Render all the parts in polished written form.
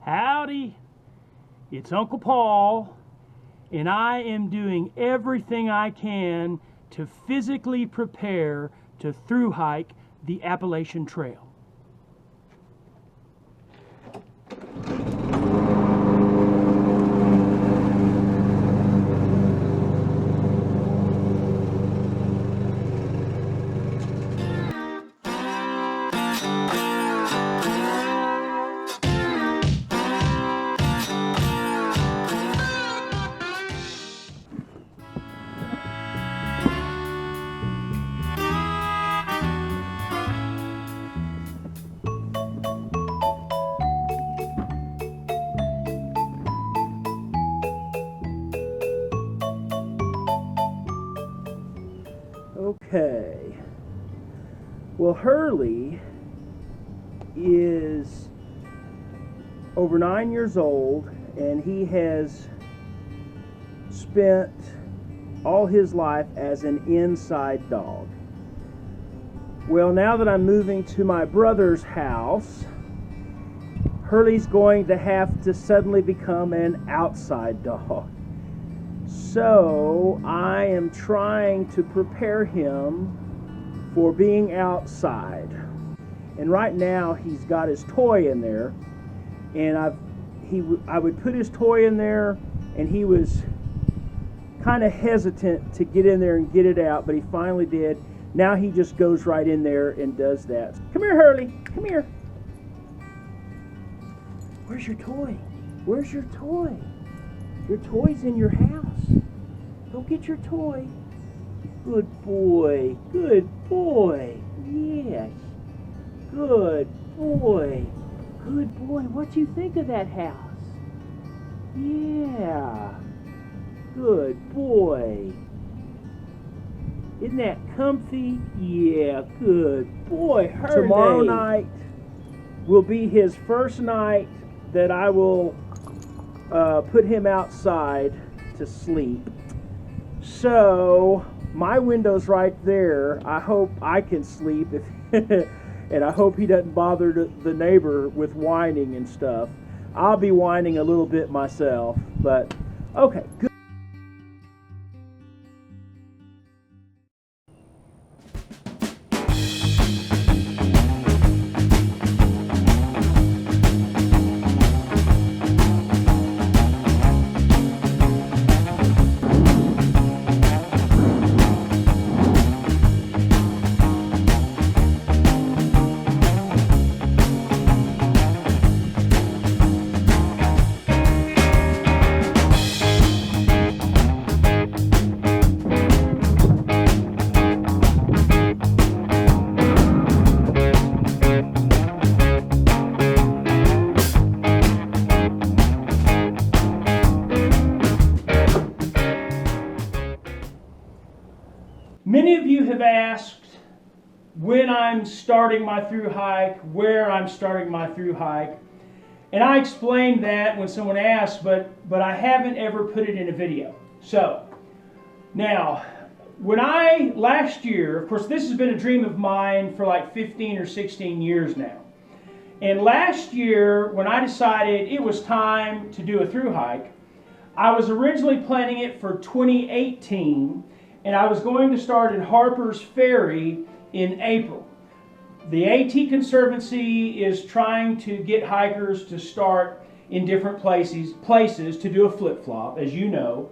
Howdy, it's Uncle Paul, and I am doing everything I can to physically prepare to thru-hike the Appalachian Trail. Okay, well, Hurley is over 9 years old, and he has spent all his life as an inside dog. Well, now that I'm moving to my brother's house, Hurley's going to have to suddenly become an outside dog. So I am trying to prepare him for being outside. And right now he's got his toy in there, and I would put his toy in there, and he was kind of hesitant to get in there and get it out, but he finally did. Now he just goes right in there and does that. Come here, Hurley. Come here. Where's your toy? Where's your toy? Your toy's in your house. Go get your toy. Good boy. Good boy. Yes. Good boy. Good boy. What do you think of that house? Yeah. Good boy. Isn't that comfy? Yeah. Good boy. Hurley. Tomorrow night will be his first night that I will put him outside to sleep. So my window's right there. I hope I can sleep, and I hope he doesn't bother the neighbor with whining and stuff. I'll be whining a little bit myself, but okay, good. Many of you have asked when I'm starting my thru-hike, where I'm starting my thru-hike, and I explained that when someone asked, but I haven't ever put it in a video. So, now, last year, of course this has been a dream of mine for like 15 or 16 years now, and last year when I decided it was time to do a thru-hike, I was originally planning it for 2018, and I was going to start at Harper's Ferry in April. The A.T. Conservancy is trying to get hikers to start in different places to do a flip-flop, as you know.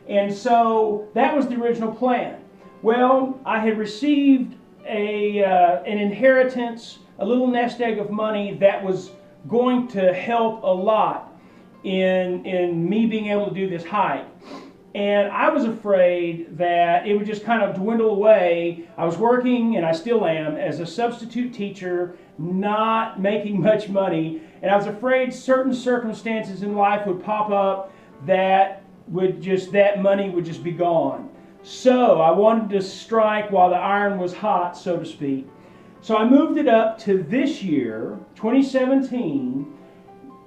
And so that was the original plan. Well, I had received an inheritance, a little nest egg of money that was going to help a lot in me being able to do this hike. And I was afraid that it would just kind of dwindle away. I was working, and I still am, as a substitute teacher, not making much money. And I was afraid certain circumstances in life would pop up that money would just be gone. So I wanted to strike while the iron was hot, so to speak. So I moved it up to this year, 2017,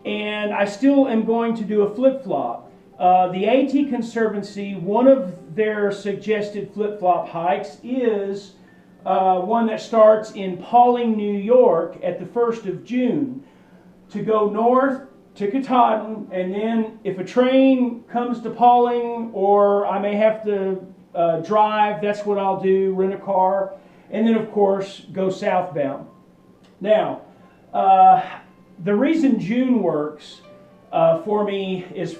and I still am going to do a flip-flop. The A.T. Conservancy, one of their suggested flip-flop hikes is one that starts in Pawling, New York at the 1st of June to go north to Katahdin, and then if a train comes to Pauling or I may have to drive, that's what I'll do, rent a car, and then of course go southbound. Now, the reason June works for me is,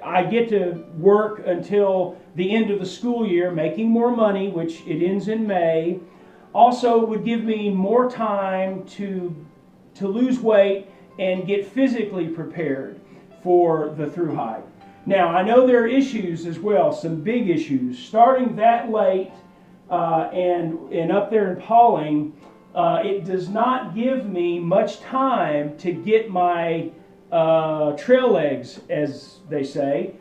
I get to work until the end of the school year, making more money, which it ends in May. Also would give me more time to lose weight and get physically prepared for the Thru-Hike. Now, I know there are issues as well, some big issues. Starting that late and up there in Pauling, it does not give me much time to get my trail legs, as they say,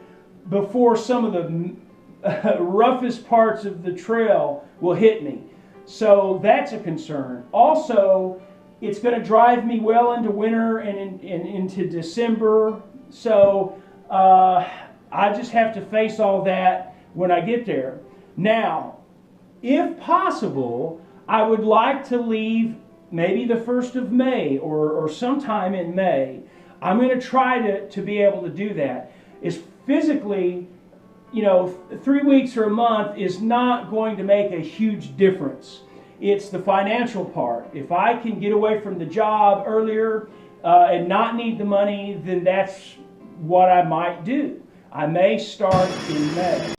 before some of the roughest parts of the trail will hit me. So that's a concern. Also, it's going to drive me well into winter and into December. So I just have to face all that when I get there. Now, if possible, I would like to leave maybe the 1st of May or sometime in May. I'm going to try to be able to do that. It's physically, 3 weeks or a month is not going to make a huge difference. It's the financial part. If I can get away from the job earlier and not need the money, then that's what I might do. I may start in May.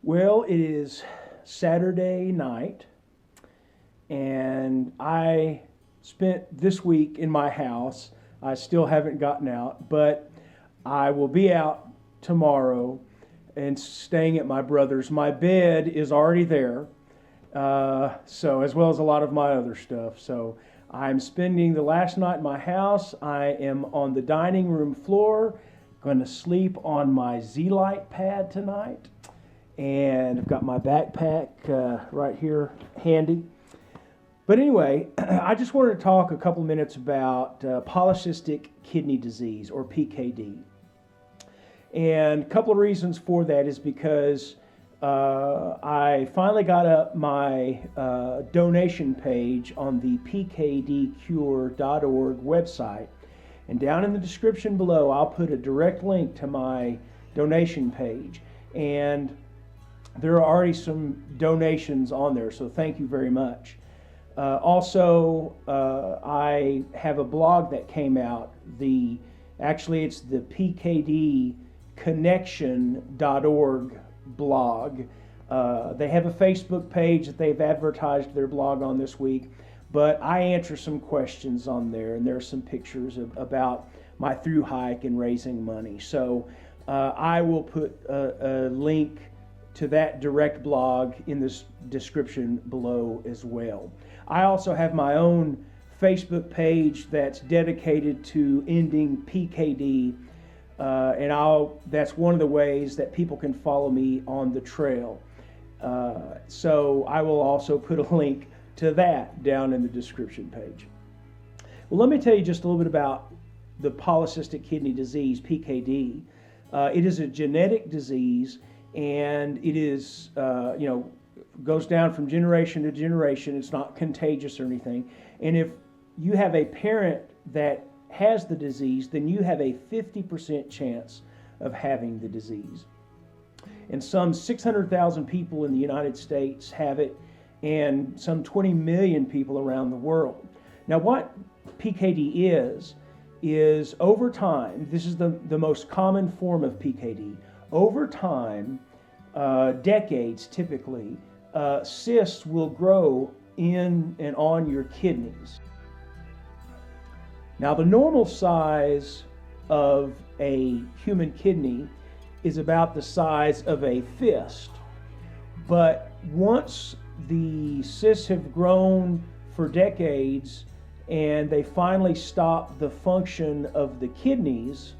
Well, it is Saturday night, and I spent this week in my house. I still haven't gotten out, but I will be out tomorrow and staying at my brother's. My bed is already there, so as well as a lot of my other stuff. So I'm spending the last night in my house. I am on the dining room floor, going to sleep on my Z-Lite pad tonight. And I've got my backpack right here handy. But anyway, I just wanted to talk a couple minutes about polycystic kidney disease, or PKD. And a couple of reasons for that is because I finally got up my donation page on the pkdcure.org website. And down in the description below, I'll put a direct link to my donation page. And there are already some donations on there, so thank you very much. Also, I have a blog that came out. It's the pkdconnection.org blog. They have a Facebook page that they've advertised their blog on this week, but I answer some questions on there, and there are some pictures about my Thru-Hike and raising money. So I will put a link to that direct blog in this description below as well. I also have my own Facebook page that's dedicated to ending PKD, and that's one of the ways that people can follow me on the trail. So I will also put a link to that down in the description page. Well, let me tell you just a little bit about the polycystic kidney disease, PKD. It is a genetic disease, and it is, goes down from generation to generation. It's not contagious or anything. And if you have a parent that has the disease, then you have a 50% chance of having the disease. And some 600,000 people in the United States have it, and some 20 million people around the world. Now, what PKD is over time, this is the most common form of PKD. Over time, decades typically, cysts will grow in and on your kidneys. Now, the normal size of a human kidney is about the size of a fist. But once the cysts have grown for decades and they finally stop the function of the kidneys,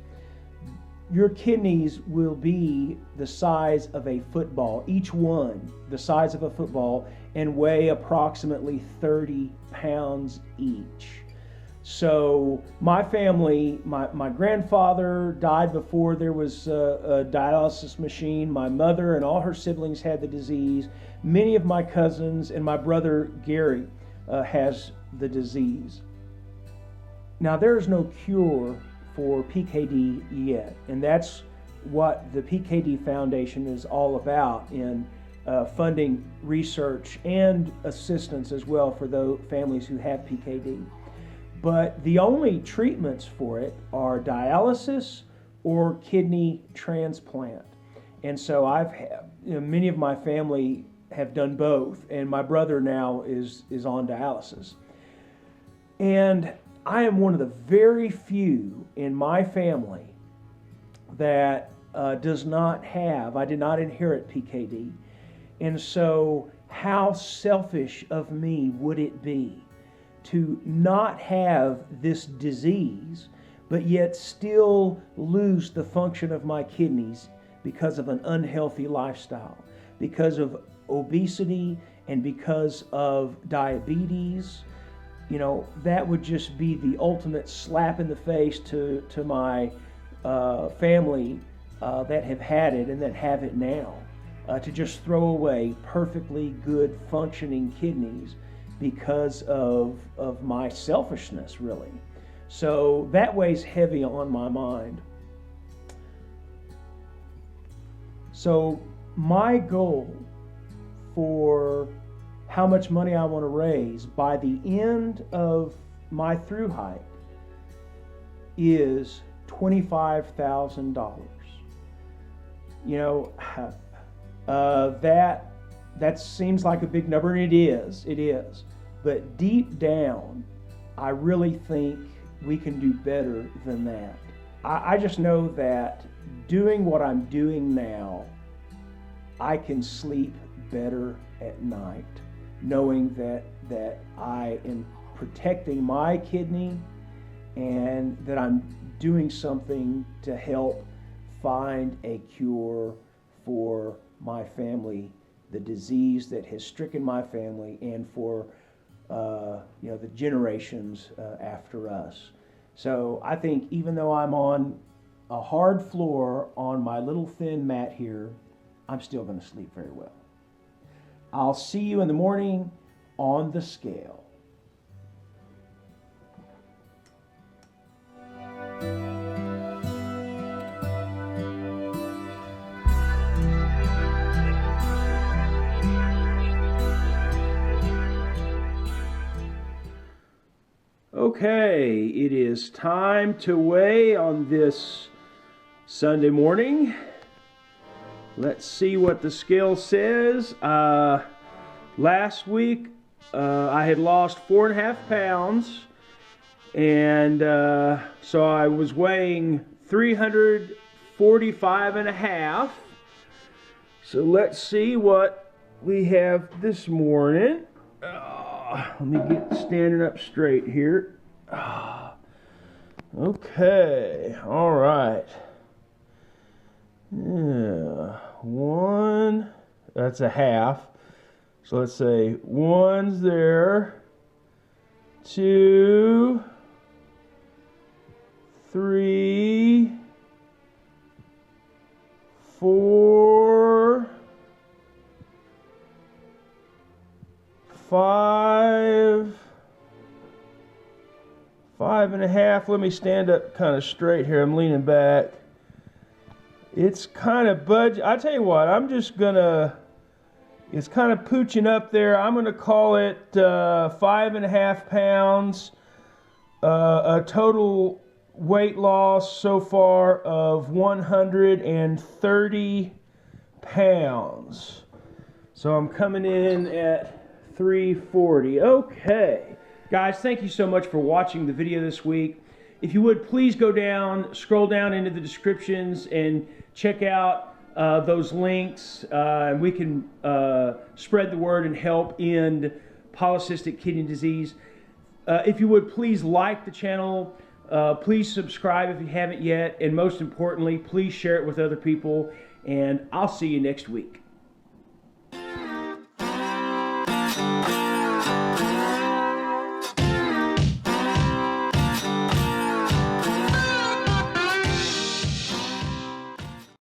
your kidneys will be the size of a football, each one the size of a football, and weigh approximately 30 pounds each. So my family, my grandfather died before there was a dialysis machine. My mother and all her siblings had the disease. Many of my cousins and my brother Gary has the disease. Now, there's no cure for PKD yet, and that's what the PKD Foundation is all about in funding research and assistance as well for those families who have PKD. But the only treatments for it are dialysis or kidney transplant. And so I've had, many of my family have done both, and my brother now is on dialysis. And I am one of the very few in my family that does not have, I did not inherit PKD. And so how selfish of me would it be to not have this disease, but yet still lose the function of my kidneys because of an unhealthy lifestyle, because of obesity, and because of diabetes. That would just be the ultimate slap in the face to my family that have had it and that have it now, to just throw away perfectly good functioning kidneys because of my selfishness, really. So that weighs heavy on my mind. So my goal for how much money I want to raise by the end of my Thru-Hike is $25,000. That seems like a big number, and it is. But deep down, I really think we can do better than that. I just know that doing what I'm doing now, I can sleep better at night, knowing that I am protecting my kidney and that I'm doing something to help find a cure for my family, the disease that has stricken my family, and for the generations after us. So I think even though I'm on a hard floor on my little thin mat here, I'm still going to sleep very well. I'll see you in the morning on the scale. Okay, it is time to weigh on this Sunday morning. Let's see what the scale says. Last week, I had lost 4.5 pounds, and so I was weighing 345.5. So let's see what we have this morning. Let me get standing up straight here. Okay, all right. Yeah, 1, that's a half. So let's say 1's there, 2, 3, 4, 5, 5.5. Let me stand up kind of straight here. I'm leaning back. It's kind of I tell you what, it's kind of pooching up there. I'm gonna call it 5.5 pounds. A total weight loss so far of 130 pounds. So I'm coming in at 340. Okay. Guys, thank you so much for watching the video this week. If you would, please go down, scroll down into the descriptions and check out those links. And we can spread the word and help end polycystic kidney disease. If you would, please like the channel, Please subscribe if you haven't yet, and most importantly, please share it with other people, and I'll see you next week.